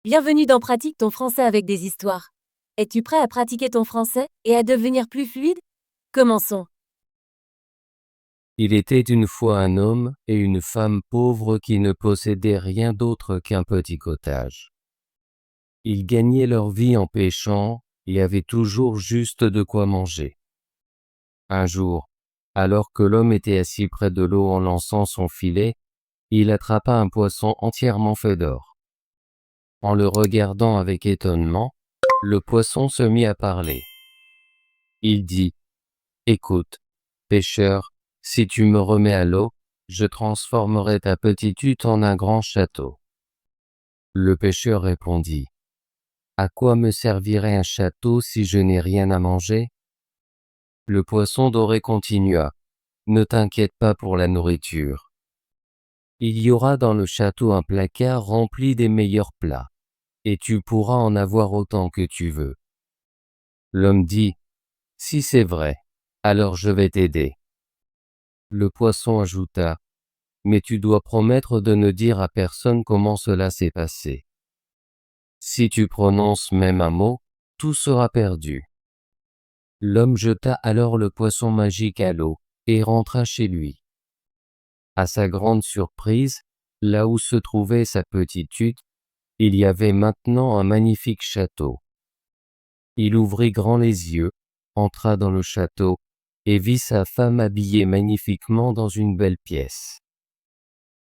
Bienvenue dans Pratique ton français avec des histoires. Es-tu prêt à pratiquer ton français et à devenir plus fluide? Commençons. Il était une fois un homme et une femme pauvres qui ne possédaient rien d'autre qu'un petit cottage. Ils gagnaient leur vie en pêchant et avaient toujours juste de quoi manger. Un jour, alors que l'homme était assis près de l'eau en lançant son filet, il attrapa un poisson entièrement fait d'or. En le regardant avec étonnement, le poisson se mit à parler. Il dit : « Écoute, pêcheur, si tu me remets à l'eau, je transformerai ta petite hutte en un grand château. » Le pêcheur répondit : « À quoi me servirait un château si je n'ai rien à manger ? » Le poisson doré continua : « Ne t'inquiète pas pour la nourriture. Il y aura dans le château un placard rempli des meilleurs plats, et tu pourras en avoir autant que tu veux. » L'homme dit : « Si c'est vrai, alors je vais t'aider. » Le poisson ajouta : « Mais tu dois promettre de ne dire à personne comment cela s'est passé. Si tu prononces même un mot, tout sera perdu. » L'homme jeta alors le poisson magique à l'eau et rentra chez lui. À sa grande surprise, là où se trouvait sa petite hutte, il y avait maintenant un magnifique château. Il ouvrit grand les yeux, entra dans le château et vit sa femme habillée magnifiquement dans une belle pièce.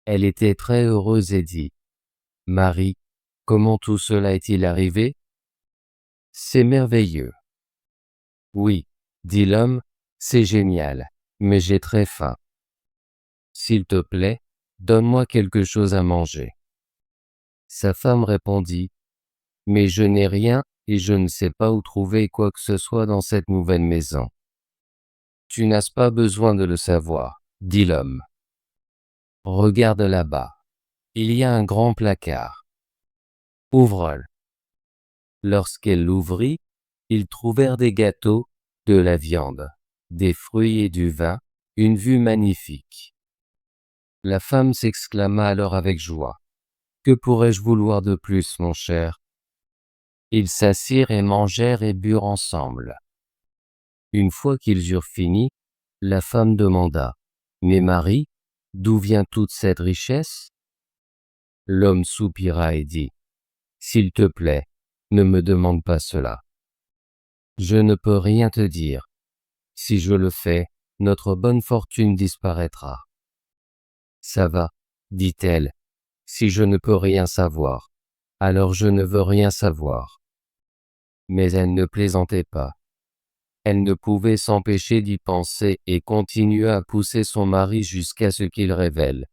Elle était très heureuse et dit : « Marie, comment tout cela est-il arrivé ? » « C'est merveilleux. » « Oui, dit l'homme, c'est génial, mais j'ai très faim. S'il te plaît, donne-moi quelque chose à manger. » Sa femme répondit : « Mais je n'ai rien et je ne sais pas où trouver quoi que ce soit dans cette nouvelle maison. »« Tu n'as pas besoin de le savoir, dit l'homme. Regarde là-bas. Il y a un grand placard. Ouvre-le. » Lorsqu'elle l'ouvrit, ils trouvèrent des gâteaux, de la viande, des fruits et du vin, une vue magnifique. La femme s'exclama alors avec joie : « Que pourrais-je vouloir de plus, mon cher ? » Ils s'assirent et mangèrent et burent ensemble. Une fois qu'ils eurent fini, la femme demanda : « Mais Marie, d'où vient toute cette richesse ? » L'homme soupira et dit : « S'il te plaît, ne me demande pas cela. Je ne peux rien te dire. Si je le fais, notre bonne fortune disparaîtra. » « Ça va, dit-elle, si je ne peux rien savoir, alors je ne veux rien savoir. » Mais elle ne plaisantait pas. Elle ne pouvait s'empêcher d'y penser et continua à pousser son mari jusqu'à ce qu'il révèle,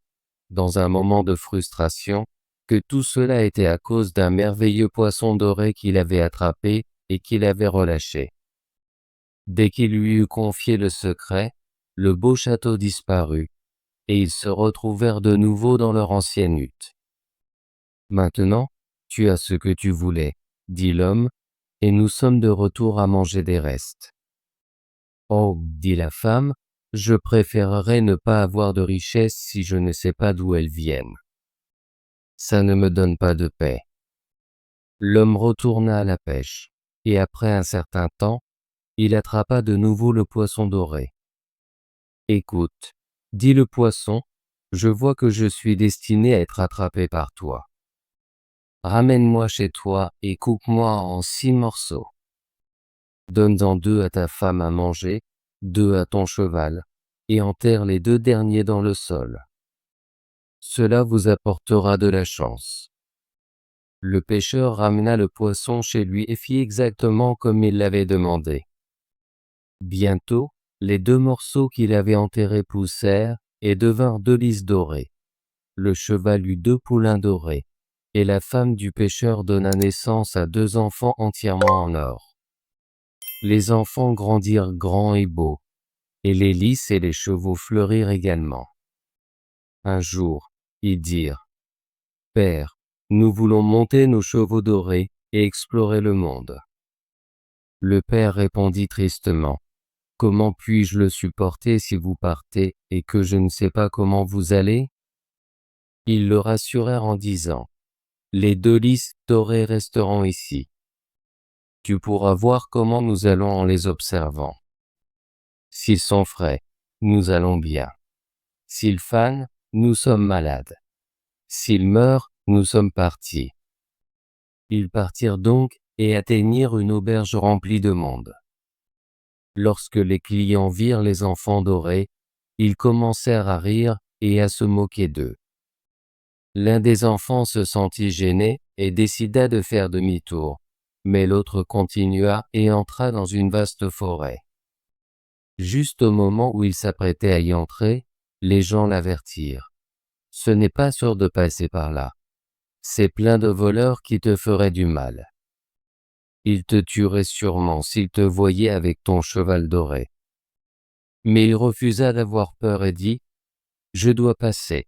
dans un moment de frustration, que tout cela était à cause d'un merveilleux poisson doré qu'il avait attrapé et qu'il avait relâché. Dès qu'il lui eut confié le secret, le beau château disparut, et ils se retrouvèrent de nouveau dans leur ancienne hutte. « Maintenant, tu as ce que tu voulais, dit l'homme, et nous sommes de retour à manger des restes. »« Oh, dit la femme, je préférerais ne pas avoir de richesse si je ne sais pas d'où elles viennent. Ça ne me donne pas de paix. » L'homme retourna à la pêche, et après un certain temps, il attrapa de nouveau le poisson doré. « Écoute, dit le poisson, je vois que je suis destiné à être attrapé par toi. Ramène-moi chez toi et coupe-moi en 6 morceaux. Donne-en 2 à ta femme à manger, 2 à ton cheval, et enterre les 2 derniers dans le sol. Cela vous apportera de la chance. » Le pêcheur ramena le poisson chez lui et fit exactement comme il l'avait demandé. Bientôt, les 2 morceaux qu'il avait enterrés poussèrent et devinrent 2 lys dorés. Le cheval eut 2 poulains dorés, et la femme du pêcheur donna naissance à 2 enfants entièrement en or. Les enfants grandirent grands et beaux, et les lys et les chevaux fleurirent également. Un jour, ils dirent : « Père, nous voulons monter nos chevaux dorés et explorer le monde. » Le père répondit tristement : « Comment puis-je le supporter si vous partez et que je ne sais pas comment vous allez ? » Ils le rassurèrent en disant : « Les 2 lys dorés resteront ici. Tu pourras voir comment nous allons en les observant. S'ils sont frais, nous allons bien. S'ils fanent, nous sommes malades. S'ils meurent, nous sommes partis. Ils partirent donc et atteignirent une auberge remplie de monde. Lorsque les clients virent les enfants dorés, ils commencèrent à rire et à se moquer d'eux. L'un des enfants se sentit gêné et décida de faire demi-tour, mais l'autre continua et entra dans une vaste forêt. Juste au moment où il s'apprêtait à y entrer, les gens l'avertirent. « Ce n'est pas sûr de passer par là. C'est plein de voleurs qui te feraient du mal. Ils te tueraient sûrement s'ils te voyaient avec ton cheval doré. » Mais il refusa d'avoir peur et dit « Je dois passer. »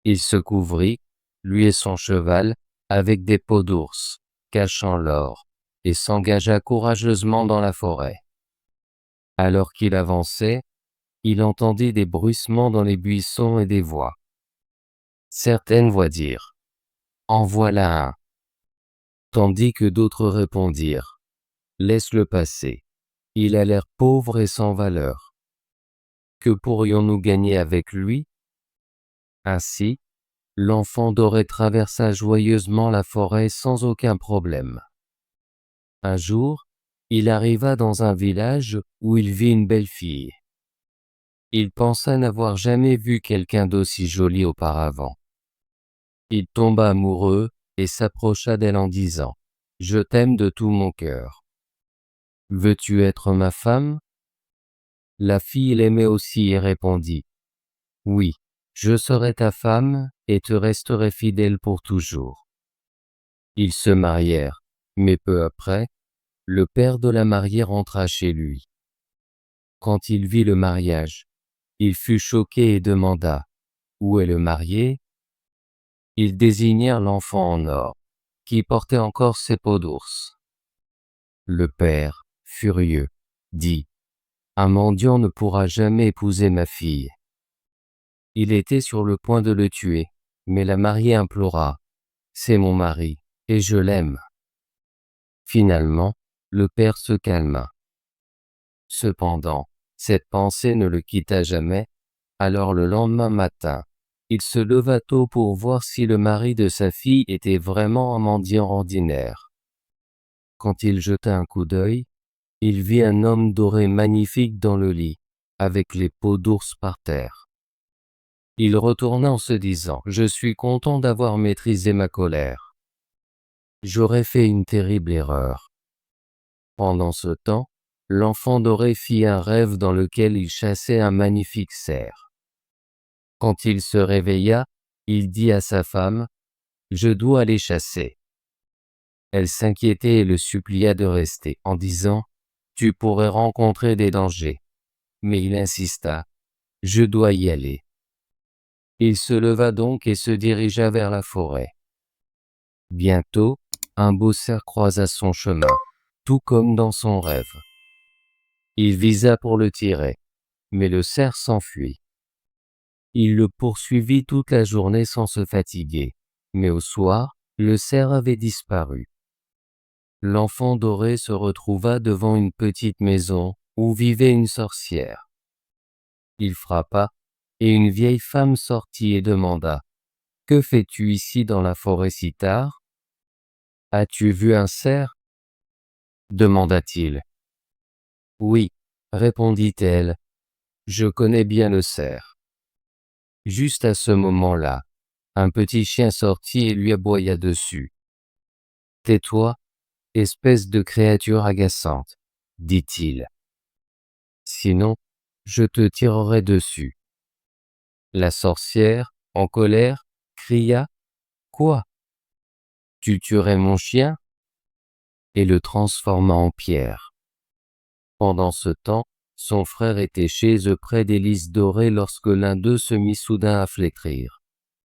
Il se couvrit, lui et son cheval, avec des peaux d'ours, cachant l'or, et s'engagea courageusement dans la forêt. Alors qu'il avançait, il entendit des bruissements dans les buissons et des voix. Certaines voix dirent « En voilà un », tandis que d'autres répondirent « Laisse-le passer. Il a l'air pauvre et sans valeur. Que pourrions-nous gagner avec lui ?» Ainsi, l'enfant doré traversa joyeusement la forêt sans aucun problème. Un jour, il arriva dans un village où il vit une belle fille. Il pensa n'avoir jamais vu quelqu'un d'aussi joli auparavant. Il tomba amoureux et s'approcha d'elle en disant « Je t'aime de tout mon cœur. Veux-tu être ma femme ?» La fille l'aimait aussi et répondit « Oui, je serai ta femme et te resterai fidèle pour toujours. » Ils se marièrent, mais peu après, le père de la mariée rentra chez lui. Quand il vit le mariage, il fut choqué et demanda « Où est le marié ?» Ils désignèrent l'enfant en or, qui portait encore ses peaux d'ours. Le père, furieux, dit « Un mendiant ne pourra jamais épouser ma fille. » Il était sur le point de le tuer, mais la mariée implora « C'est mon mari, et je l'aime. » Finalement, le père se calma. Cependant, cette pensée ne le quitta jamais, alors le lendemain matin, il se leva tôt pour voir si le mari de sa fille était vraiment un mendiant ordinaire. Quand il jeta un coup d'œil, il vit un homme doré magnifique dans le lit, avec les peaux d'ours par terre. Il retourna en se disant « Je suis content d'avoir maîtrisé ma colère. J'aurais fait une terrible erreur. » Pendant ce temps, l'enfant doré fit un rêve dans lequel il chassait un magnifique cerf. Quand il se réveilla, il dit à sa femme « Je dois aller chasser. » Elle s'inquiétait et le supplia de rester, en disant « Tu pourrais rencontrer des dangers. » Mais il insista « Je dois y aller. » Il se leva donc et se dirigea vers la forêt. Bientôt, un beau cerf croisa son chemin, tout comme dans son rêve. Il visa pour le tirer, mais le cerf s'enfuit. Il le poursuivit toute la journée sans se fatiguer, mais au soir, le cerf avait disparu. L'enfant doré se retrouva devant une petite maison où vivait une sorcière. Il frappa, et une vieille femme sortit et demanda « Que fais-tu ici dans la forêt si tard ? As-tu vu un cerf ?» demanda-t-il. « Oui, répondit-elle, je connais bien le cerf. » Juste à ce moment-là, un petit chien sortit et lui aboya dessus. « Tais-toi, espèce de créature agaçante, » dit-il. « Sinon, je te tirerai dessus. » La sorcière, en colère, cria « Quoi ? Tu tuerais mon chien ?» et le transforma en pierre. Pendant ce temps, son frère était chez eux près des lys dorés lorsque l'un d'eux se mit soudain à flétrir.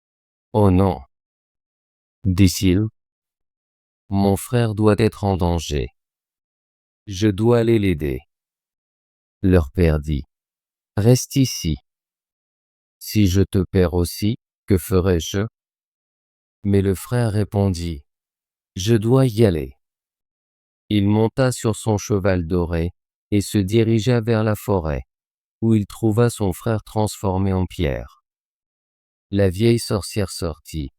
« Oh non !» dit-il. « Mon frère doit être en danger. Je dois aller l'aider. » Leur père dit « Reste ici. Si je te perds aussi, que ferai-je ? Mais le frère répondit: Je dois y aller. Il monta sur son cheval doré et se dirigea vers la forêt, où il trouva son frère transformé en pierre. La vieille sorcière sortit,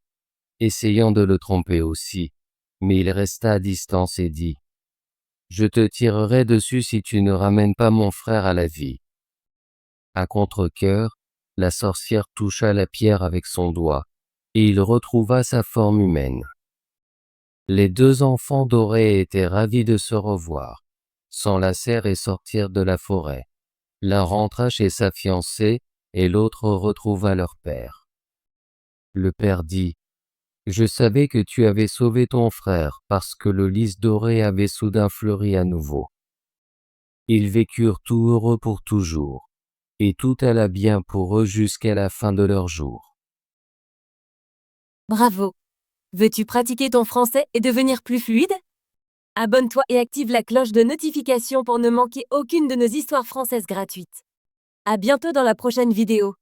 essayant de le tromper aussi, mais il resta à distance et dit: Je te tirerai dessus si tu ne ramènes pas mon frère à la vie. À contre-cœur, la sorcière toucha la pierre avec son doigt, et il retrouva sa forme humaine. Les deux enfants dorés étaient ravis de se revoir, s'enlacèrent et sortirent de la forêt. L'un rentra chez sa fiancée, et l'autre retrouva leur père. Le père dit: Je savais que tu avais sauvé ton frère parce que le lys doré avait soudain fleuri à nouveau. Ils vécurent tout heureux pour toujours, et tout alla bien pour eux jusqu'à la fin de leur jour. Bravo! Veux-tu pratiquer ton français et devenir plus fluide? Abonne-toi et active la cloche de notification pour ne manquer aucune de nos histoires françaises gratuites. À bientôt dans la prochaine vidéo.